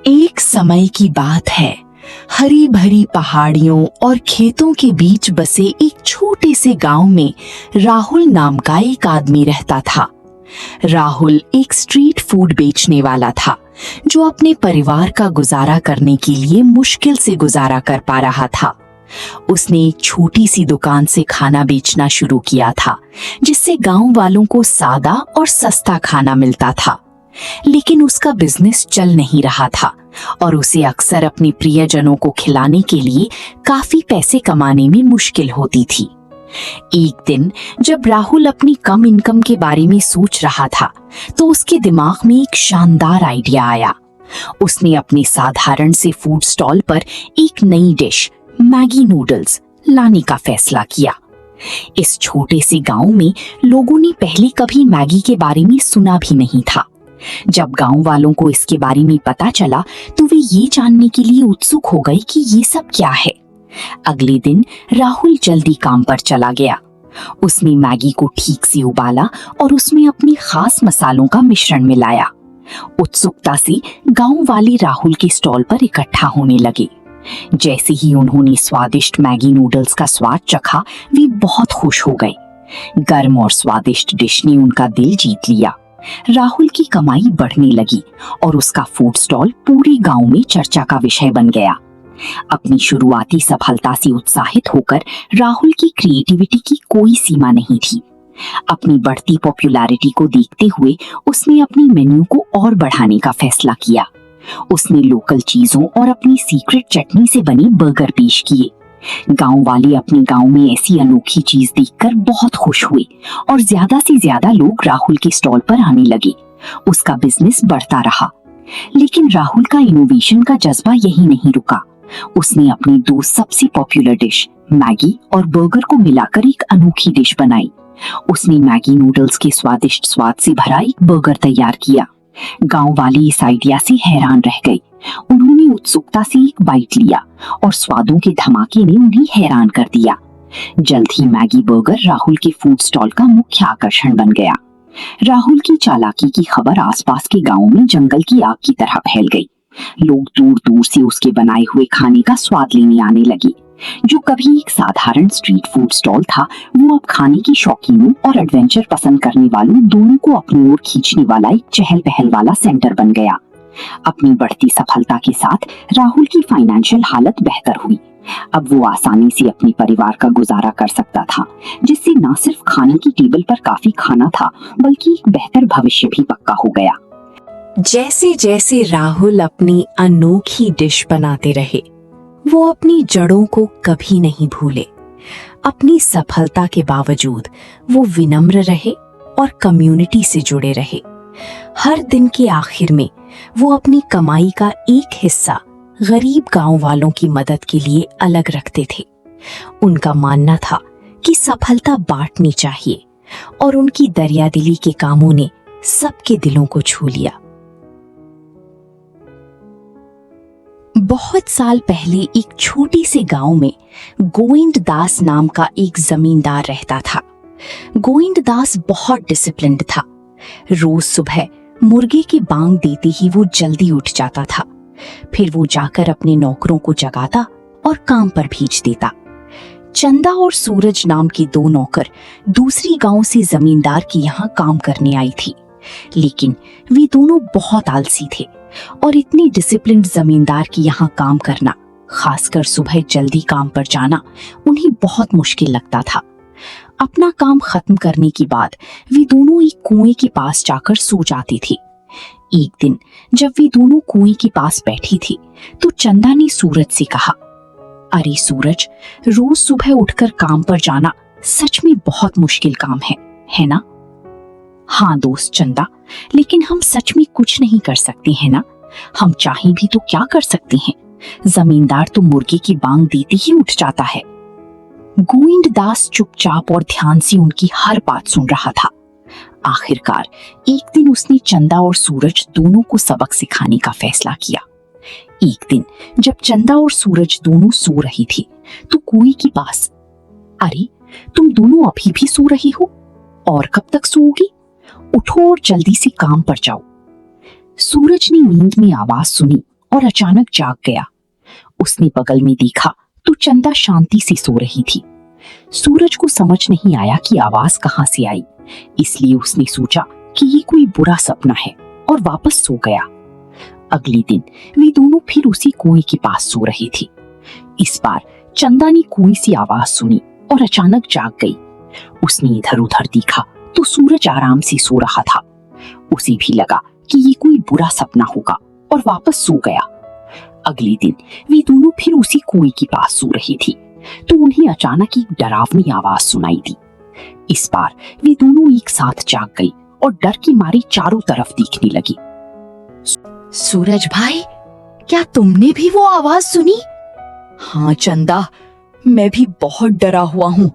एक समय की बात है। हरी भरी पहाड़ियों और खेतों के बीच बसे एक छोटे से गांव में राहुल नाम का एक आदमी रहता था। राहुल एक स्ट्रीट फूड बेचने वाला था, जो अपने परिवार का गुजारा करने के लिए मुश्किल से गुजारा कर पा रहा था। उसने एक छोटी सी दुकान से खाना बेचना शुरू किया था, जिससे गांव वालों को सादा और सस्ता खाना मिलता था। लेकिन उसका बिजनेस चल नहीं रहा था और उसे अक्सर अपने प्रियजनों को खिलाने के लिए काफी पैसे कमाने में मुश्किल होती थी। एक दिन जब राहुल अपनी कम इनकम के बारे में सोच रहा था, तो उसके दिमाग में एक शानदार आइडिया आया। उसने अपने साधारण से फूड स्टॉल पर एक नई डिश मैगी नूडल्स लाने का फैसला किया। इस छोटे से गांव में लोगों ने पहले कभी मैगी के बारे में सुना भी नहीं था। जब गांव वालों को इसके बारे में पता चला, तो वे ये जानने के लिए उत्सुक हो गए कि ये सब क्या है। अगले दिन राहुल जल्दी काम पर चला गया। उसने मैगी को ठीक से उबाला और उसमें अपने खास मसालों का मिश्रण मिलाया। उत्सुकता से गांव वाले राहुल के स्टॉल पर इकट्ठा होने लगे। जैसे ही उन्होंने स्वादिष्ट मैगी नूडल्स का स्वाद चखा, वे बहुत खुश हो गए। गर्म और स्वादिष्ट डिश ने उनका दिल जीत लिया। राहुल की कमाई बढ़ने लगी और उसका फूड स्टॉल पूरे गांव में चर्चा का विषय बन गया। अपनी शुरुआती सफलता से उत्साहित होकर राहुल की क्रिएटिविटी की कोई सीमा नहीं थी। अपनी बढ़ती पॉपुलैरिटी को देखते हुए उसने अपनी मेन्यू को और बढ़ाने का फैसला किया। उसने लोकल चीजों और अपनी सीक्रेट चटनी से बने बर्गर पेश किए। गांव वाले अपने गांव में ऐसी अनोखी चीज देखकर बहुत खुश हुए और ज्यादा से ज्यादा लोग राहुल के स्टॉल पर आने लगे। उसका बिजनेस बढ़ता रहा। लेकिन राहुल का इनोवेशन का जज्बा यही नहीं रुका। उसने अपनी दो सबसे पॉपुलर डिश मैगी और बर्गर को मिलाकर एक अनोखी डिश बनाई। उसने मैगी नूडल्स के स्वादिष्ट स्वाद से भरा एक बर्गर तैयार किया। गांव वाले इस आइडिया से हैरान रह गए। उन्होंने उत्सुकता से एक बाइट लिया और स्वादों के धमाके ने उन्हें हैरान कर दिया। जल्द ही मैगी बर्गर राहुल के फूड स्टॉल का मुख्य आकर्षण बन गया। राहुल की चालाकी की खबर आसपास के गांवों में जंगल की आग की तरह फैल गई। लोग दूर दूर से उसके बनाए हुए खाने का स्वाद लेने आने लगे। जो कभी एक साधारण स्ट्रीट फूड स्टॉल था, वो अब खाने की शौकीनों और एडवेंचर पसंद करने वालों दोनों को अपनी ओर खींचने वाला एक चहल पहल वाला सेंटर बन गया। अपनी बढ़ती सफलता के साथ राहुल की फाइनेंशियल हालत बेहतर हुई। अब वो आसानी से अपने परिवार का गुजारा कर सकता था, जिससे न सिर्फ खाने की टेबल पर काफी खाना था, बल्कि एक बेहतर भविष्य भी पक्का हो गया। जैसे जैसे राहुल अपनी अनोखी डिश बनाते रहे, वो अपनी जड़ों को कभी नहीं भूले। अपनी सफलता के बावजूद वो विनम्र रहे और कम्युनिटी से जुड़े रहे। हर दिन के आखिर में वो अपनी कमाई का एक हिस्सा गरीब गांव वालों की मदद के लिए अलग रखते थे। उनका मानना था कि सफलता बांटनी चाहिए और उनकी दरियादिली के कामों ने सबके दिलों को छू लिया। बहुत साल पहले एक छोटे से गांव में गोविंद दास नाम का एक जमींदार रहता था। गोविंद दास बहुत डिसिप्लिन्ड था। रोज सुबह मुर्गे के बांग देते ही वो जल्दी उठ जाता था। फिर वो जाकर अपने नौकरों को जगाता और काम पर भेज देता। चंदा और सूरज नाम के दो नौकर दूसरी गांव से जमींदार के यहाँ काम करने आई थी, लेकिन वे दोनों बहुत आलसी थे और इतनी डिसिप्लिन्ड जमींदार के यहाँ काम करना, खासकर सुबह जल्दी काम पर जाना, उन्हें बहुत मुश्किल लगता था। अपना काम खत्म करने के बाद वे दोनों एक कुएं के पास जाकर सो जाते थे। एक दिन जब वे दोनों कुएं के पास बैठी थी, तो चंदा ने सूरज से कहा, अरे सूरज, रोज सुबह उठकर काम पर जाना सच में बहुत मुश्किल काम है ना? हाँ दोस्त चंदा, लेकिन हम सच में कुछ नहीं कर सकते हैं ना? हम चाहें भी तो क्या कर सकते हैं? जमींदार तो मुर्गे की बांग देते ही उठ जाता है। गोविंद दास चुपचाप और ध्यान से उनकी हर बात सुन रहा था। आखिरकार एक दिन उसने चंदा और सूरज दोनों को सबक सिखाने का फैसला किया। एक दिन जब चंदा और सूरज दोनों सो रही थी, तो कुएं के पास, अरे तुम दोनों अभी भी सो रही हो? और कब तक सोओगी? उठो और जल्दी से काम पर जाओ। सूरज ने नींद में आवाज सुनी और अचानक जाग गया। उसने बगल में देखा तो चंदा शांति से सो रही थी। सूरज को समझ नहीं आया कि आवाज कहां से आई, इसलिए उसने सोचा कि ये कोई बुरा सपना है और वापस सो गया। अगले दिन वे दोनों फिर उसी कुएं के पास सो रहे थे। इस बार चंदा ने कुएं से आवाज सुनी और अचानक जाग गई। उसने इधर उधर देखा तो सूरज आराम से सो रहा था। उसे भी लगा कि ये कोई बुरा सपना होगा और वापस सो गया। अगले दिन वे दोनों फिर उसी कुएं के पास सो रहे थे तो उन्हें अचानक एक डरावनी आवाज सुनाई दी। इस बार वे दोनों एक साथ जाग गए और डर की मारी चारों तरफ देखने लगे। सूरज भाई, क्या तुमने भी वो आवाज सुनी? हाँ चंदा, मैं भी बहुत डरा हुआ हूँ।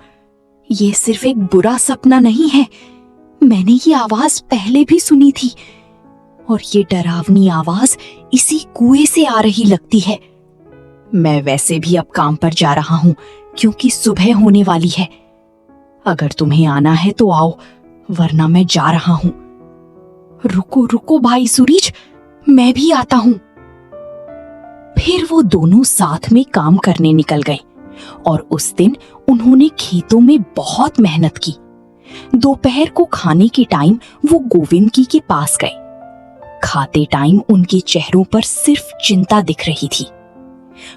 ये सिर्फ एक बुरा सपना नहीं है, मैंने ये आवाज पहले भी सुनी थी और ये डरावनी आवाज इसी कुएं से आ रही लगती है। मैं वैसे भी अब काम पर जा रहा हूँ क्योंकि सुबह होने वाली है। अगर तुम्हें आना है तो आओ, वरना मैं जा रहा हूँ। रुको रुको भाई सूरज, मैं भी आता हूँ। फिर वो दोनों साथ में काम करने निकल गए और उस दिन उन्होंने खेतों में बहुत मेहनत की। दोपहर को खाने के टाइम वो गोविंदकी के पास गए। खाते टाइम उनके चेहरों पर सिर्फ चिंता दिख रही थी।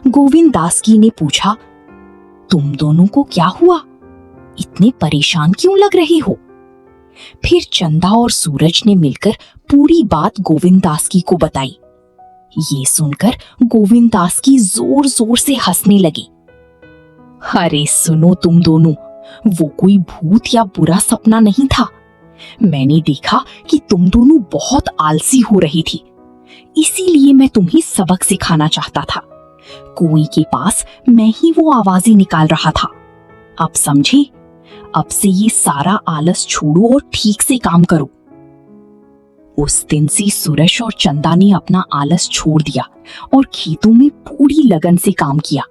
गोविंद दासकी ने पूछा, तुम दोनों को क्या हुआ? इतने परेशान क्यों लग रहे हो? फिर चंदा और सूरज ने मिलकर पूरी बात गोविंद दासकी को बताई। ये सुनकर गोविंद दासकी जोर जोर से हंसने लगे। अरे सुनो तुम दोनों, वो कोई भूत या बुरा सपना नहीं था। मैंने देखा कि तुम दोनों बहुत आलसी हो रही थी, इसीलिए मैं तुम्हें सबक सिखाना चाहता था। कुएं के पास मैं ही वो आवाजें निकाल रहा था। अब समझे? अब से ये सारा आलस छोड़ो और ठीक से काम करो। उस दिन से सूरज और चंदा ने अपना आलस छोड़ दिया और खेतों में पूरी लगन से काम किया।